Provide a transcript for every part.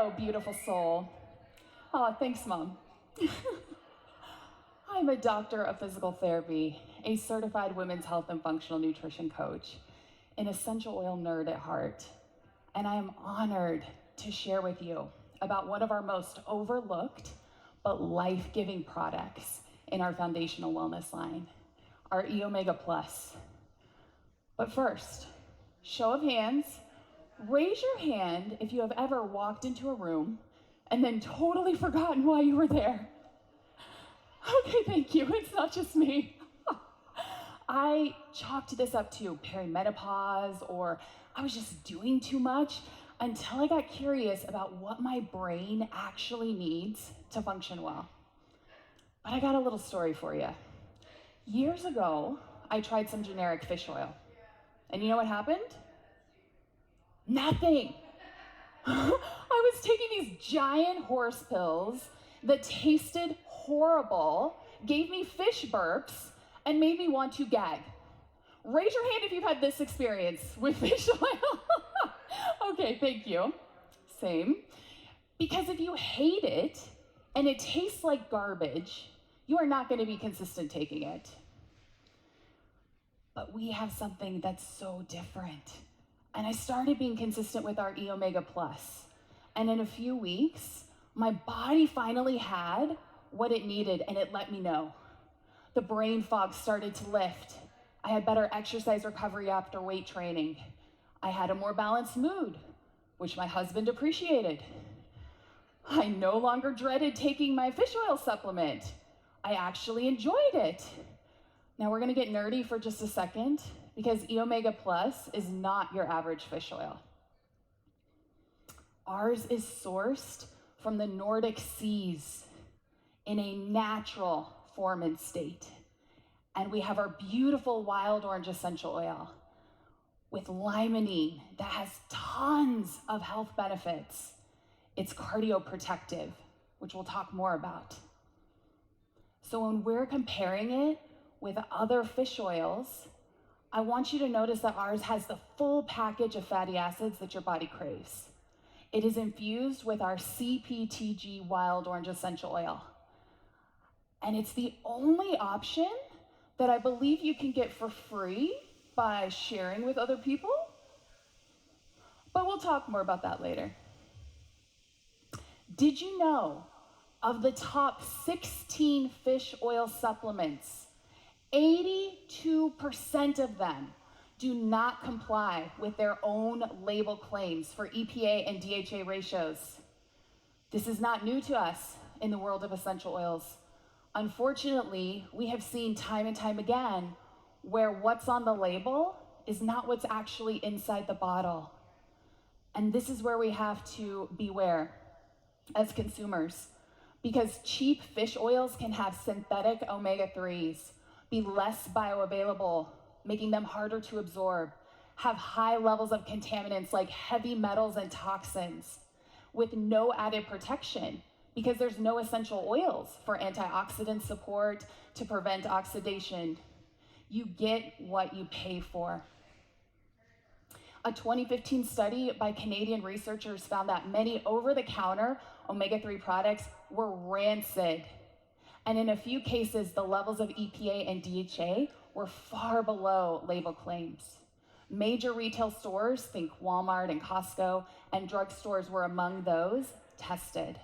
Hello, beautiful soul. Oh, thanks, Mom. I'm a doctor of physical therapy, a certified women's health and functional nutrition coach, an essential oil nerd at heart, and I am honored to share with you about one of our most overlooked but life-giving products in our foundational wellness line, our E Omega Plus. But first, show of hands, raise your hand if you have ever walked into a room and then totally forgotten why you were there. Okay, thank you. It's not just me. I chalked this up to perimenopause, or I was just doing too much until I got curious about what my brain actually needs to function well. But I got a little story for you. Years ago, I tried some generic fish oil. And you know what happened? Nothing. I was taking these giant horse pills that tasted horrible, gave me fish burps, and made me want to gag. Raise your hand if you've had this experience with fish oil. Okay, thank you. Same. Because if you hate it and it tastes like garbage, you are not going to be consistent taking it. But we have something that's so different. And I started being consistent with our E Omega Plus. And in a few weeks, my body finally had what it needed, and it let me know. The brain fog started to lift. I had better exercise recovery after weight training. I had a more balanced mood, which my husband appreciated. I no longer dreaded taking my fish oil supplement. I actually enjoyed it. Now we're gonna get nerdy for just a second, because E Omega Plus is not your average fish oil. Ours is sourced from the Nordic seas in a natural form and state. And we have our beautiful wild orange essential oil with limonene that has tons of health benefits. It's cardioprotective, which we'll talk more about. So when we're comparing it with other fish oils, I want you to notice that ours has the full package of fatty acids that your body craves. It is infused with our CPTG wild orange essential oil. And it's the only option that I believe you can get for free by sharing with other people. But we'll talk more about that later. Did you know of the top 16 fish oil supplements, 82% of them do not comply with their own label claims for EPA and DHA ratios? This is not new to us in the world of essential oils. Unfortunately, we have seen time and time again where what's on the label is not what's actually inside the bottle. And this is where we have to beware as consumers, because cheap fish oils can have synthetic omega-3s, be less bioavailable, making them harder to absorb, have high levels of contaminants like heavy metals and toxins, with no added protection, because there's no essential oils for antioxidant support to prevent oxidation. You get what you pay for. A 2015 study by Canadian researchers found that many over-the-counter omega-3 products were rancid. And in a few cases, the levels of EPA and DHA were far below label claims. Major retail stores, think Walmart and Costco, and drugstores were among those tested.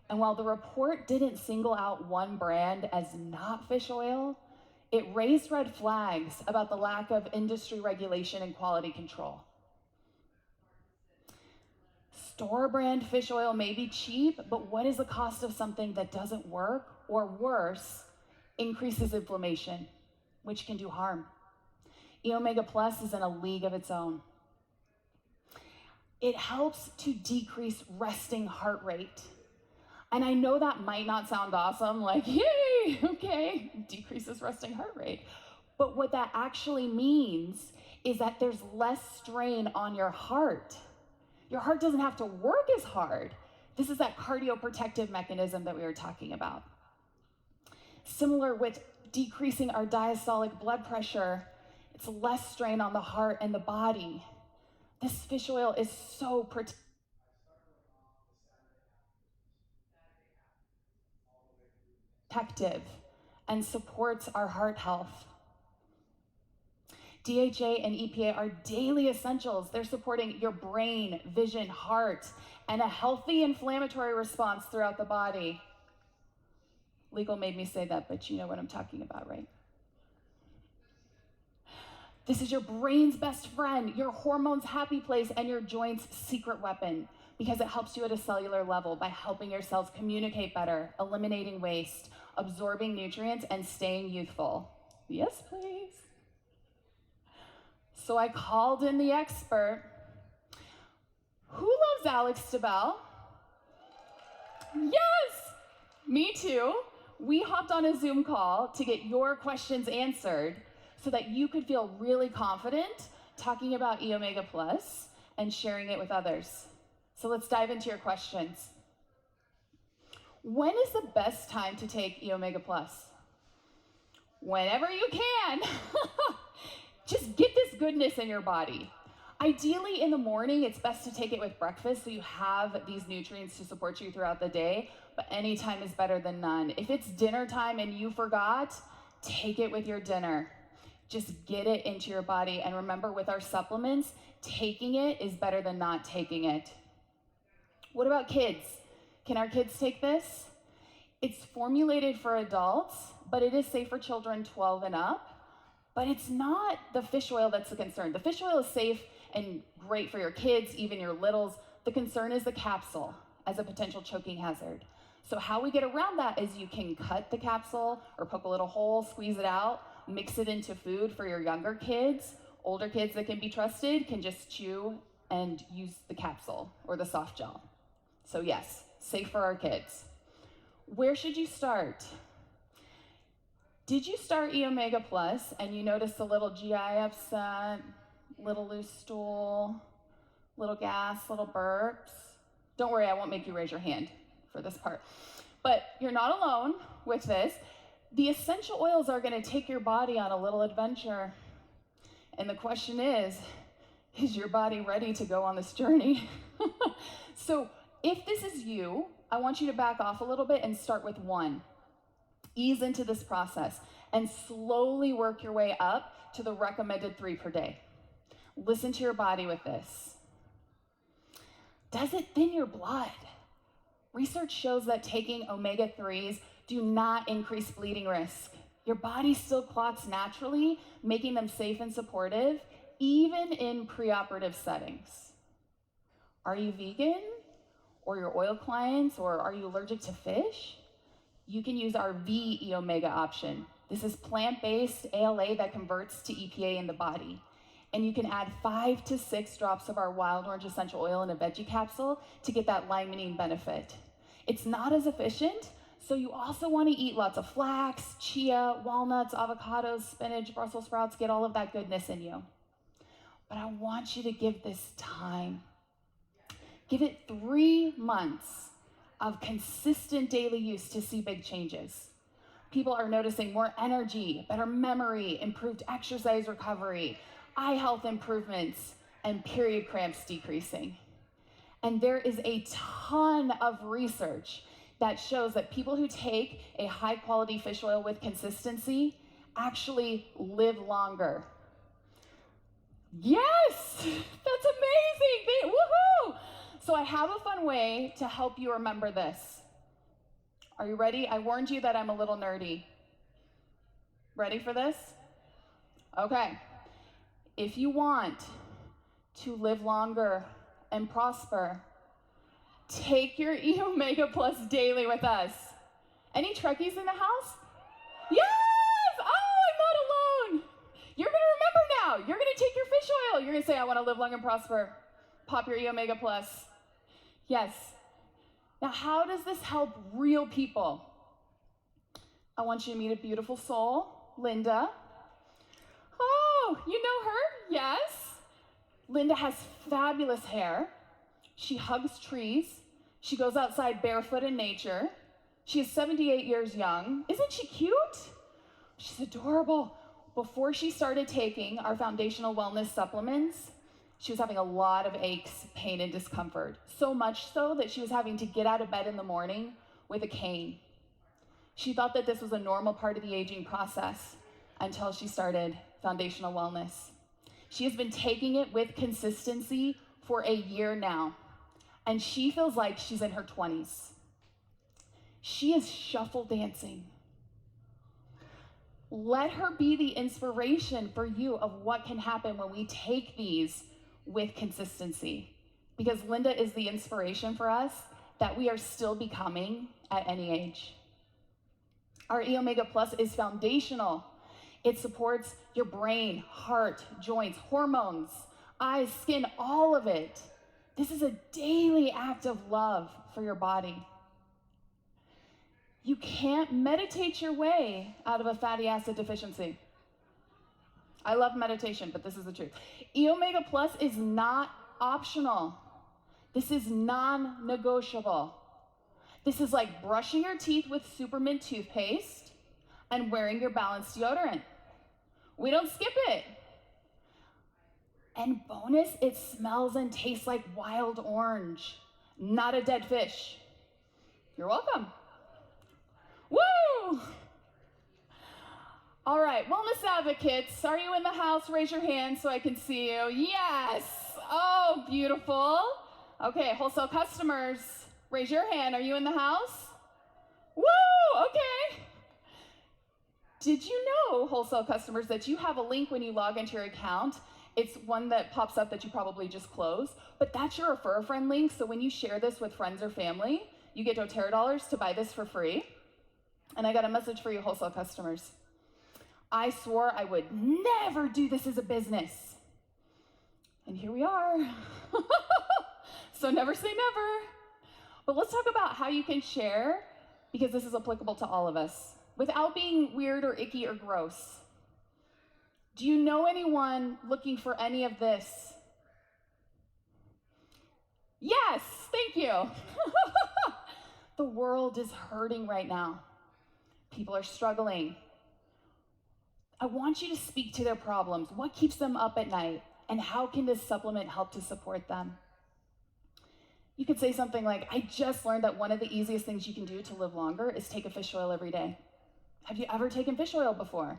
And while the report didn't single out one brand as not fish oil, it raised red flags about the lack of industry regulation and quality control. Store brand fish oil may be cheap, but what is the cost of something that doesn't work, or worse, increases inflammation, which can do harm? E Omega Plus is in a league of its own. It helps to decrease resting heart rate. And I know that might not sound awesome, like, yay, okay, decreases resting heart rate. But what that actually means is that there's less strain on your heart. Your heart doesn't have to work as hard. This is that cardioprotective mechanism that we were talking about. Similar with decreasing our diastolic blood pressure, it's less strain on the heart and the body. This fish oil is so protective. protective, and supports our heart health. DHA and EPA are daily essentials. They're supporting your brain, vision, heart, and a healthy inflammatory response throughout the body. Legal made me say that, but you know what I'm talking about, right? This is your brain's best friend, your hormones' happy place, and your joints' secret weapon, because it helps you at a cellular level by helping your cells communicate better, eliminating waste, absorbing nutrients, and staying youthful. Yes, please. So I called in the expert. Who loves Alex Stabell? Yes, me too. We hopped on a Zoom call to get your questions answered so that you could feel really confident talking about E Omega Plus and sharing it with others. So let's dive into your questions. When is the best time to take E Omega Plus? Whenever you can. Just get this goodness in your body. Ideally in the morning, it's best to take it with breakfast so you have these nutrients to support you throughout the day, but any time is better than none. If it's dinner time and you forgot, take it with your dinner. Just get it into your body. And remember, with our supplements, taking it is better than not taking it. What about kids? Can our kids take this? It's formulated for adults, but it is safe for children 12 and up. But it's not the fish oil that's the concern. The fish oil is safe and great for your kids, even your littles. The concern is the capsule as a potential choking hazard. So how we get around that is you can cut the capsule or poke a little hole, squeeze it out, mix it into food for your younger kids. Older kids that can be trusted can just chew and use the capsule or the soft gel. So yes, safe for our kids. Where should you start? Did you start E Omega Plus and you noticed a little GI upset, little loose stool, little gas, little burps? Don't worry, I won't make you raise your hand for this part. But you're not alone with this. The essential oils are going to take your body on a little adventure. And the question is your body ready to go on this journey? So if this is you, I want you to back off a little bit and start with one. Ease into this process and slowly work your way up to the recommended 3 per day. Listen to your body with this. Does it thin your blood? Research shows that taking omega-3s do not increase bleeding risk. Your body still clots naturally, making them safe and supportive, even in preoperative settings. Are you vegan? Or your oil clients? Or are you allergic to fish? You can use our V E Omega option. This is plant-based ALA that converts to EPA in the body. And you can add 5 to 6 drops of our wild orange essential oil in a veggie capsule to get that limonene benefit. It's not as efficient, so you also want to eat lots of flax, chia, walnuts, avocados, spinach, Brussels sprouts, get all of that goodness in you. But I want you to give this time. Give it 3 months of consistent daily use to see big changes. People are noticing more energy, better memory, improved exercise recovery, eye health improvements, and period cramps decreasing. And there is a ton of research that shows that people who take a high quality fish oil with consistency actually live longer. Yes, that's amazing, woohoo! So I have a fun way to help you remember this. Are you ready? I warned you that I'm a little nerdy. Ready for this? Okay. If you want to live longer and prosper, take your E Omega Plus daily with us. Any Trekkies in the house? Yes! Oh, I'm not alone. You're going to remember now. You're going to take your fish oil. You're going to say, I want to live long and prosper. Pop your E Omega Plus. Yes. Now, how does this help real people? I want you to meet a beautiful soul, Linda. Oh, you know her? Yes. Linda has fabulous hair. She hugs trees. She goes outside barefoot in nature. She is 78 years young. Isn't she cute? She's adorable. Before she started taking our foundational wellness supplements, she was having a lot of aches, pain, and discomfort. So much so that she was having to get out of bed in the morning with a cane. She thought that this was a normal part of the aging process until she started foundational wellness. She has been taking it with consistency for a year now, and she feels like she's in her 20s. She is shuffle dancing. Let her be the inspiration for you of what can happen when we take these with consistency. Because Linda is the inspiration for us that we are still becoming at any age. Our E Omega Plus is foundational. It supports your brain, heart, joints, hormones, eyes, skin, all of it. This is a daily act of love for your body. You can't meditate your way out of a fatty acid deficiency. I love meditation, but this is the truth. E Omega Plus is not optional. This is non-negotiable. This is like brushing your teeth with Supermint toothpaste and wearing your balanced deodorant. We don't skip it. And bonus, it smells and tastes like wild orange, not a dead fish. You're welcome. Woo! All right, wellness advocates, are you in the house? Raise your hand so I can see you. Yes. Oh, beautiful. Okay, wholesale customers, raise your hand. Are you in the house? Woo! Okay. Did you know, wholesale customers, that you have a link when you log into your account? It's one that pops up that you probably just closed, but that's your refer a friend link. So when you share this with friends or family, you get doTERRA dollars to buy this for free. And I got a message for you, wholesale customers. I swore I would never do this as a business. And here we are. So never say never. But let's talk about how you can share, because this is applicable to all of us, without being weird or icky or gross. Do you know anyone looking for any of this? Yes, thank you. The world is hurting right now. People are struggling. I want you to speak to their problems. What keeps them up at night? And how can this supplement help to support them? You could say something like, I just learned that one of the easiest things you can do to live longer is take a fish oil every day. Have you ever taken fish oil before?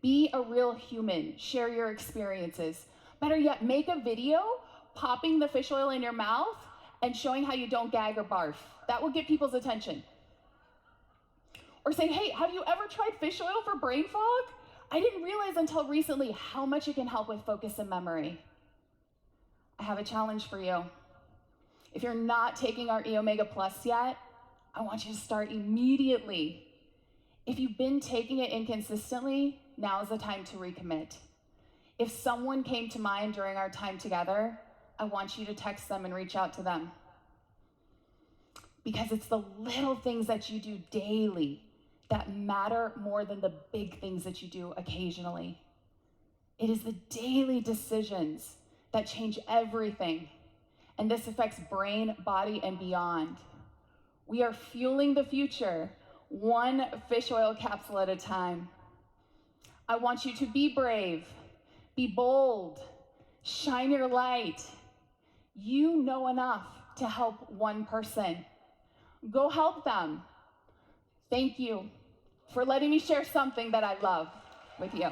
Be a real human. Share your experiences. Better yet, make a video popping the fish oil in your mouth and showing how you don't gag or barf. That will get people's attention. Or say, hey, have you ever tried fish oil for brain fog? I didn't realize until recently how much it can help with focus and memory. I have a challenge for you. If you're not taking our E Omega Plus yet, I want you to start immediately. If you've been taking it inconsistently, now is the time to recommit. If someone came to mind during our time together, I want you to text them and reach out to them. Because it's the little things that you do daily that matter more than the big things that you do occasionally. It is the daily decisions that change everything. And this affects brain, body, and beyond. We are fueling the future, one fish oil capsule at a time. I want you to be brave, be bold, shine your light. You know enough to help one person. Go help them. Thank you for letting me share something that I love with you.